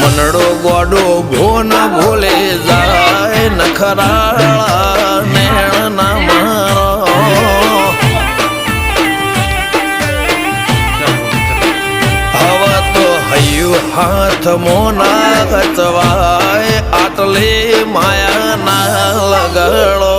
મનડો ગોડો ભોન ભૂલે જાય નખરાળા નેણ ના મારો હવે તો હૈયું હાથ મોના ગચવાય આટલે માયા ના લગડો